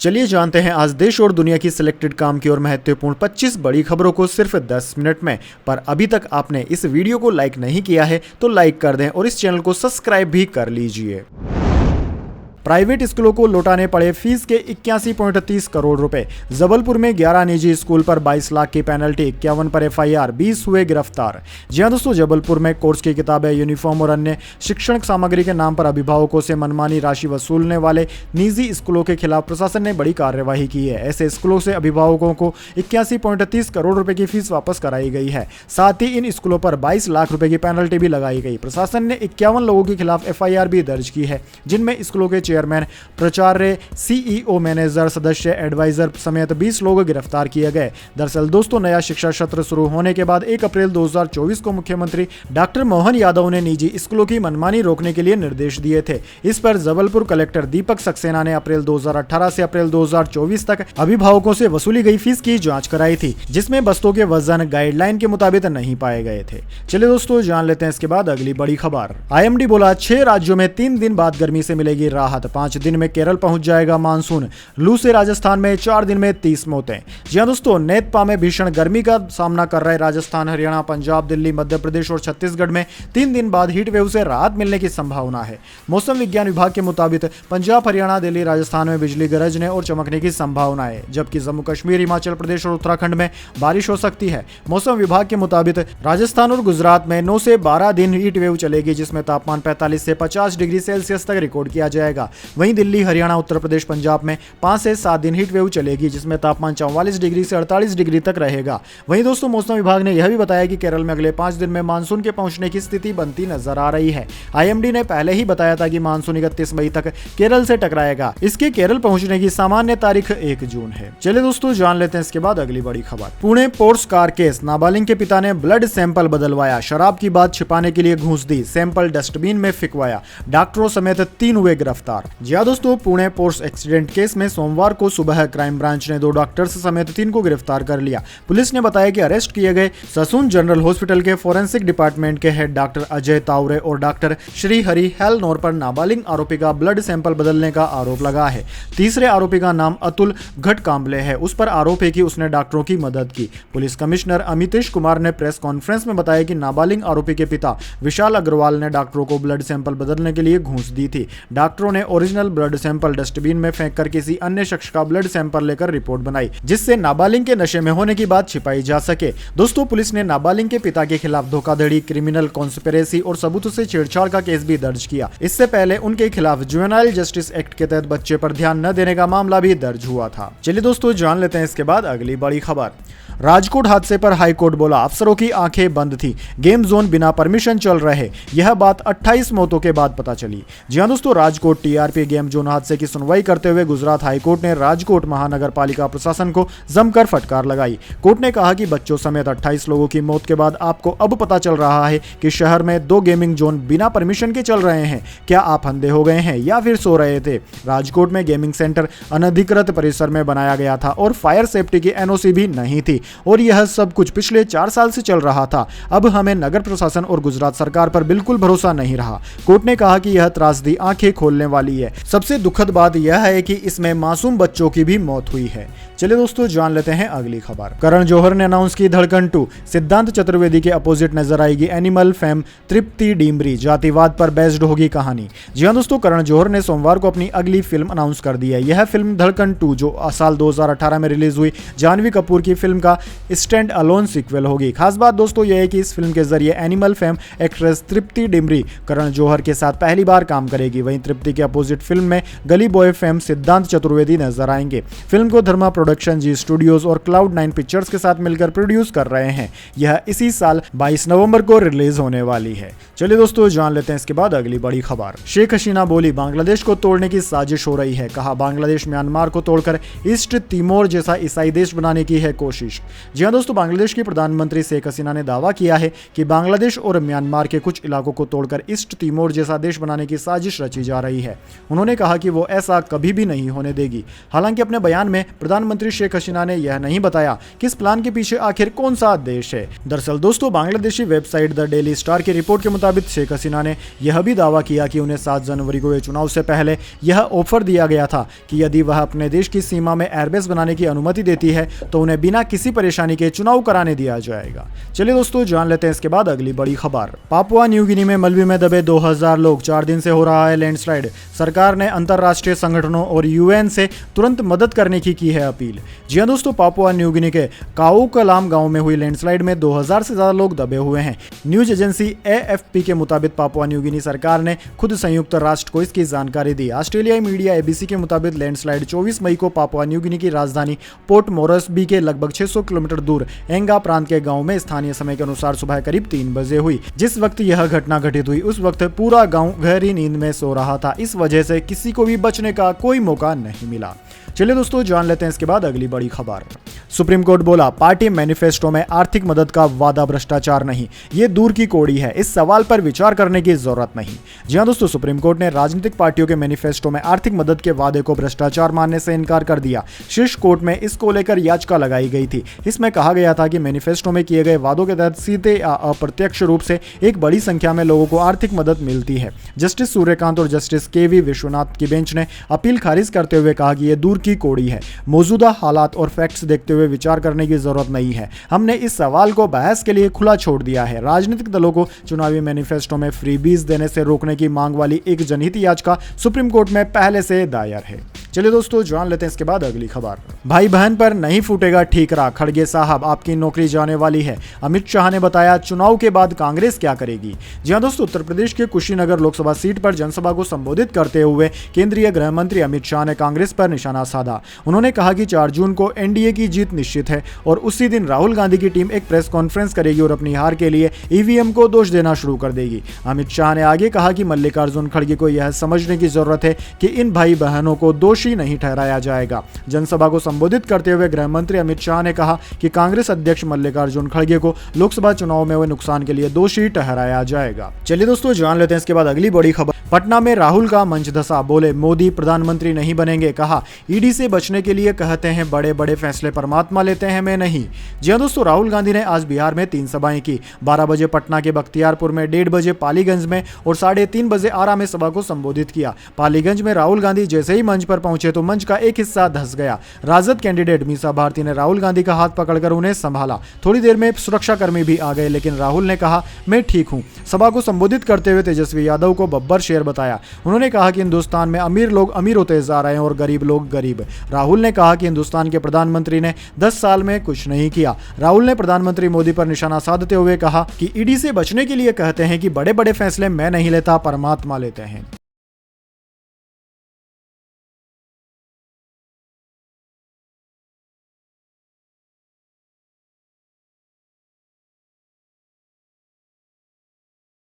चलिए जानते हैं आज देश और दुनिया की सिलेक्टेड काम की और महत्वपूर्ण 25 बड़ी खबरों को सिर्फ 10 मिनट में। पर अभी तक आपने इस वीडियो को लाइक नहीं किया है तो लाइक कर दें और इस चैनल को सब्सक्राइब भी कर लीजिए। प्राइवेट स्कूलों को लौटाने पड़े फीस के 81.30 करोड़ रुपए। जबलपुर में 11 निजी स्कूल पर 22 लाख की पेनल्टी, 51 पर एफआईआर, 20 हुए गिरफ्तार। जी हां दोस्तों, जबलपुर में कोर्स की किताबें, यूनिफॉर्म और अन्य शिक्षण सामग्री के नाम पर अभिभावकों से मनमानी राशि वसूलने वाले निजी स्कूलों के खिलाफ प्रशासन ने बड़ी कार्यवाही की है। ऐसे स्कूलों से अभिभावकों को 81.30 करोड़ रुपए की फीस वापस कराई गई है। साथ ही इन स्कूलों पर 22 लाख रुपए की पेनल्टी भी लगाई गई। प्रशासन ने 51 लोगों के खिलाफ एफआईआर भी दर्ज की है, जिनमें स्कूलों के चेयरमैन, प्राचार्य, सीईओ, मैनेजर, सदस्य, एडवाइजर समेत 20 लोग गिरफ्तार किए गए। दरअसल दोस्तों, नया शिक्षा सत्र शुरू होने के बाद 1 अप्रैल 2024 को मुख्यमंत्री डॉक्टर मोहन यादव ने निजी स्कूलों की मनमानी रोकने के लिए निर्देश दिए थे। इस पर जबलपुर कलेक्टर दीपक सक्सेना ने अप्रैल 2018 से अप्रैल 2024 तक अभिभावकों से वसूली गई फीस की जांच कराई थी, जिसमें बस्तों के वजन गाइडलाइन के मुताबिक नहीं पाए गए थे। चलिए दोस्तों, जान लेते हैं इसके बाद अगली बड़ी खबर। आईएमडी बोला 6 राज्यों में 3 दिन बाद गर्मी से मिलेगी राहत, 5 दिन में केरल पहुंच जाएगा मानसून। लू से राजस्थान में 4 दिन में 30 मौतें। जी हां दोस्तों, नेतपा में भीषण गर्मी का सामना कर रहे राजस्थान, हरियाणा, पंजाब, दिल्ली, मध्य प्रदेश और छत्तीसगढ़ में 3 दिन बाद हीट वेव से राहत मिलने की संभावना है। मौसम विज्ञान विभाग के मुताबिक पंजाब, हरियाणा, दिल्ली, राजस्थान में बिजली गरजने और चमकने की संभावना है, जबकि जम्मू कश्मीर, हिमाचल प्रदेश और उत्तराखंड में बारिश हो सकती है। मौसम विभाग के मुताबिक राजस्थान और गुजरात में 9 से 12 दिन हीट वेव चलेगी, जिसमें तापमान 45 से 50 डिग्री सेल्सियस तक रिकॉर्ड किया जाएगा। वहीं दिल्ली, हरियाणा, उत्तर प्रदेश, पंजाब में 5 से 7 दिन हीट वेव चलेगी, जिसमें तापमान 44 डिग्री से 48 डिग्री तक रहेगा। वहीं दोस्तों, मौसम विभाग ने यह भी बताया कि केरल में अगले 5 दिन में मानसून के पहुंचने की स्थिति बनती नजर आ रही है। आईएमडी ने पहले ही बताया था कि मानसून 31 मई तक केरल से टकराएगा। इसके केरल पहुंचने की सामान्य तारीख 1 जून है। चलिए दोस्तों, जान लेते हैं इसके बाद अगली बड़ी खबर। पुणे पोर्स कार केस, नाबालिग के पिता ने ब्लड सैंपल बदलवाया, शराब की बात छिपाने के लिए घूस दी, सैंपल डस्टबिन में फिकवाया, डॉक्टरों समेत 3 हुए गिरफ्तार। जी हां दोस्तों, पुणे पोर्स एक्सीडेंट केस में सोमवार को सुबह क्राइम ब्रांच ने 2 डॉक्टर्स समेत 3 को गिरफ्तार कर लिया। पुलिस ने बताया कि अरेस्ट किए गए ससून जनरल हॉस्पिटल के फोरेंसिक डिपार्टमेंट के हेड डॉक्टर अजय तावरे और डॉक्टर श्रीहरि हेलनोर पर नाबालिग आरोपी का ब्लड सैंपल बदलने का आरोप लगा है। तीसरे आरोपी का नाम अतुल घटकांबले है। उस पर आरोप है कि उसने डॉक्टरों की मदद की। पुलिस कमिश्नर अमितेश कुमार ने प्रेस कॉन्फ्रेंस में बताया कि नाबालिग आरोपी के पिता विशाल अग्रवाल ने डॉक्टरों को ब्लड सैंपल बदलने के लिए घूस दी थी। डॉक्टरों ने ओरिजिनल ब्लड सैंपल डस्टबिन में फेंक कर किसी अन्य शख्स का ब्लड सैंपल लेकर रिपोर्ट बनाई, जिससे नाबालिग के नशे में होने की बात छिपाई जा सके। दोस्तों, पुलिस ने नाबालिग के पिता के खिलाफ धोखाधड़ी, क्रिमिनल कॉन्स्पिरेसी और सबूतों से छेड़छाड़ का केस भी दर्ज किया। इससे पहले उनके खिलाफ जुवेनाइल जस्टिस एक्ट के तहत बच्चे पर ध्यान न देने का मामला भी दर्ज हुआ था। चलिए दोस्तों, जान लेते हैं इसके बाद अगली बड़ी खबर। राजकोट हादसे पर हाईकोर्ट बोला अफसरों की आंखें बंद थी, गेम जोन बिना परमिशन चल रहे। यह बात 28 मौतों के बाद पता चली। जी हां दोस्तों, राजकोट टीआरपी गेम जोन हादसे की सुनवाई करते हुए गुजरात हाईकोर्ट ने राजकोट महानगर पालिका प्रशासन को जमकर फटकार लगाई। कोर्ट ने कहा कि बच्चों समेत 28 लोगों की मौत के बाद आपको अब पता चल रहा है कि शहर में 2 गेमिंग जोन बिना परमिशन के चल रहे हैं। क्या आप अंधे हो गए हैं या फिर सो रहे थे? राजकोट में गेमिंग सेंटर अनधिकृत परिसर में बनाया गया था और फायर सेफ्टी की एनओसी भी नहीं थी, और यह सब कुछ पिछले 4 साल से चल रहा था। अब हमें नगर प्रशासन और गुजरात सरकार पर बिल्कुल भरोसा नहीं रहा। कोर्ट ने कहा कि यह त्रासदी आंखें खोलने वाली है। सबसे दुखद बात यह है कि इसमें मासूम बच्चों की भी मौत हुई है। चलिए दोस्तों, जान लेते हैं अगली खबर। करण जौहर ने अनाउंस की धड़कन 2, सिद्धांत चतुर्वेदी के अपोजिट नजर आएगी एनिमल फेम तृप्ति डिमरी, जातिवाद पर बेस्ड होगी कहानी। जी हां दोस्तों, करण जौहर ने सोमवार को अपनी अगली फिल्म अनाउंस कर दी है। यह फिल्म धड़कन 2, जो साल 2018 में रिलीज हुई जानवी कपूर की फिल्म का स्टैंड अलोन सीक्वल होगी। खास बात दोस्तों यह है कि इस फिल्म के जरिए एनिमल फेम एक्ट्रेस तृप्ति डिमरी करण जौहर के साथ पहली बार काम करेगी। वहीं तृप्ति के अपोजिट फिल्म में गली बॉय फेम सिद्धांत चतुर्वेदी नजर आएंगे। फिल्म को धर्मा प्रोडक्शन, जी स्टूडियोज और Cloud9 पिक्चर्स के साथ मिलकर प्रोड्यूस कर रहे हैं। यह इसी साल 22 नवंबर को रिलीज होने वाली है। चलिए दोस्तों, जान लेते हैं इसके बाद अगली बड़ी खबर। शेख हसीना बोली बांग्लादेश को तोड़ने की साजिश हो रही है। कहा बांग्लादेश म्यांमार को तोड़कर ईस्ट तिमोर जैसा ईसाई देश बनाने की है कोशिश। कोशिश। जी हाँ दोस्तों, बांग्लादेश की प्रधानमंत्री शेख हसीना ने दावा किया है कि बांग्लादेश और म्यांमार के कुछ इलाकों को तोड़कर ईस्ट तिमोर जैसा देश बनाने की साजिश रची जा रही है। उन्होंने कहा कि वो ऐसा कभी भी नहीं होने देगी। हालांकि अपने बयान में प्रधानमंत्री शेख हसीना ने यह नहीं बताया कि इस प्लान के पीछे आखिर कौन सा देश है। दरअसल दोस्तों, Bangladeshi website the daily star की रिपोर्ट के मुताबिक शेख हसीना ने यह भी दावा किया कि उन्हें 7 जनवरी को चुनाव से पहले यह ऑफर दिया गया था कि यदि वह अपने देश की सीमा में एयरबेस बनाने की अनुमति देती है तो उन्हें बिना किसी परेशानी के चुनाव कराने दिया जाएगा। चलिए दोस्तों, जान लेते हैं इसके बाद अगली बड़ी खबर। पापुआ न्यू गिनी में मलबे में दबे 2000 लोग, 4 दिन से हो रहा है लैंडस्लाइड। सरकार ने अंतरराष्ट्रीय संगठनों और यूएन से तुरंत मदद करने की है अपील। जी हां दोस्तों, पापुआ न्यू गिनी के काऊ कलाम गांव में हुई लैंडस्लाइड में 2000 से ज्यादा लोग दबे हुए हैं। न्यूज एजेंसी AFP के मुताबिक पापुआ न्यू गिनी सरकार ने खुद संयुक्त राष्ट्र को इसकी जानकारी दी। ऑस्ट्रेलियाई मीडिया ABC के मुताबिक लैंडस्लाइड 24 मई को पापुआ न्यू गिनी की राजधानी पोर्ट मोरेस्बी के लगभग 600 किलोमीटर दूर एंगा प्रांत के गांव में स्थानीय समय के अनुसार सुबह करीब 3 बजे हुई। जिस वक्त यह घटना घटित हुई उस वक्त पूरा गांव गहरी नींद में सो रहा था। इस वजह से किसी को भी बचने का कोई मौका नहीं मिला। चलिए दोस्तों, जान लेते हैं इसके बाद अगली बड़ी खबर। सुप्रीम कोर्ट बोला, पार्टी मैनिफेस्टो में आर्थिक मदद का वादा भ्रष्टाचार नहीं, ये दूर की कौड़ी है, इस सवाल पर विचार करने की जरूरत नहीं। जी हां दोस्तों, सुप्रीम कोर्ट ने राजनीतिक पार्टियों के मैनिफेस्टो में आर्थिक मदद के वादे को भ्रष्टाचार मानने से इनकार कर दिया। शीर्ष कोर्ट में इसको लेकर याचिका लगाई गई थी। इसमें कहा गया था कि मैनिफेस्टो में किए गए वादों के तहत सीधे या अप्रत्यक्ष रूप से एक बड़ी संख्या में लोगों को आर्थिक मदद मिलती है। जस्टिस सूर्यकांत और जस्टिस KV विश्वनाथ की बेंच ने अपील खारिज करते हुए कहा कि यह दूर की कौड़ी है, मौजूदा हालात और फैक्ट्स देखते हुए विचार करने की जरूरत नहीं है। हमने इस सवाल को बहस के लिए खुला छोड़ दिया है। राजनीतिक दलों को चुनावी मैनिफेस्टो में फ्रीबीज देने से रोकने की मांग वाली एक जनहित याचिका सुप्रीम कोर्ट में पहले से दायर है। चलिए दोस्तों, जान लेते हैं इसके बाद अगली खबर। भाई बहन पर नहीं फूटेगा ठीकरा, खड़गे साहब आपकी नौकरी जाने वाली है। अमित शाह ने बताया चुनाव के बाद कांग्रेस क्या करेगी। जी हां दोस्तों, उत्तर प्रदेश के कुशीनगर लोकसभा सीट पर जनसभा को संबोधित करते हुए केंद्रीय गृह मंत्री अमित शाह ने कांग्रेस पर निशाना साधा। उन्होंने कहा कि 4 जून को NDA की जीत निश्चित है और उसी दिन राहुल गांधी की टीम एक प्रेस कॉन्फ्रेंस करेगी और अपनी हार के लिए EVM को दोष देना शुरू कर देगी। अमित शाह ने आगे कहा कि मल्लिकार्जुन खड़गे को यह समझने की जरूरत है कि इन भाई बहनों को दोषी नहीं ठहराया जाएगा। जनसभा को संबोधित करते हुए गृह मंत्री अमित शाह ने कहा कि कांग्रेस अध्यक्ष मल्लिकार्जुन खड़गे को लोकसभा चुनाव में हुए नुकसान के लिए दोषी ठहराया जाएगा। चलिए दोस्तों, जान लेते हैं इसके बाद अगली बड़ी खबर। पटना में राहुल का मंच धसा, बोले मोदी प्रधानमंत्री नहीं बनेंगे। कहा ईडी से बचने के लिए कहते हैं बड़े बड़े फैसले परमात्मा लेते हैं, मैं नहीं। जी हां दोस्तों, राहुल गांधी ने आज बिहार में 3 सभाएं की। 12 बजे पटना के बख्तियारपुर में, 1:30 बजे पालीगंज में और 3:30 बजे आरा में सभा को संबोधित किया। पालीगंज में राहुल गांधी जैसे ही मंच पर पहुंचे तो मंच का एक हिस्सा धंस गया। राजद कैंडिडेट मीसा भारती ने राहुल गांधी का हाथ पकड़कर उन्हें संभाला। थोड़ी देर में सुरक्षाकर्मी भी आ गए, लेकिन राहुल ने कहा मैं ठीक हूं। सभा को संबोधित करते हुए तेजस्वी यादव को बब्बर शेर बताया। उन्होंने कहा कि हिंदुस्तान में अमीर लोग अमीर होते जा रहे हैं और गरीब लोग गरीब। राहुल ने कहा कि हिंदुस्तान के प्रधानमंत्री ने 10 साल में कुछ नहीं किया। राहुल ने प्रधानमंत्री मोदी पर निशाना साधते हुए कहा कि ईडी से बचने के लिए कहते हैं कि बड़े बड़े फैसले मैं नहीं लेता, परमात्मा लेते हैं।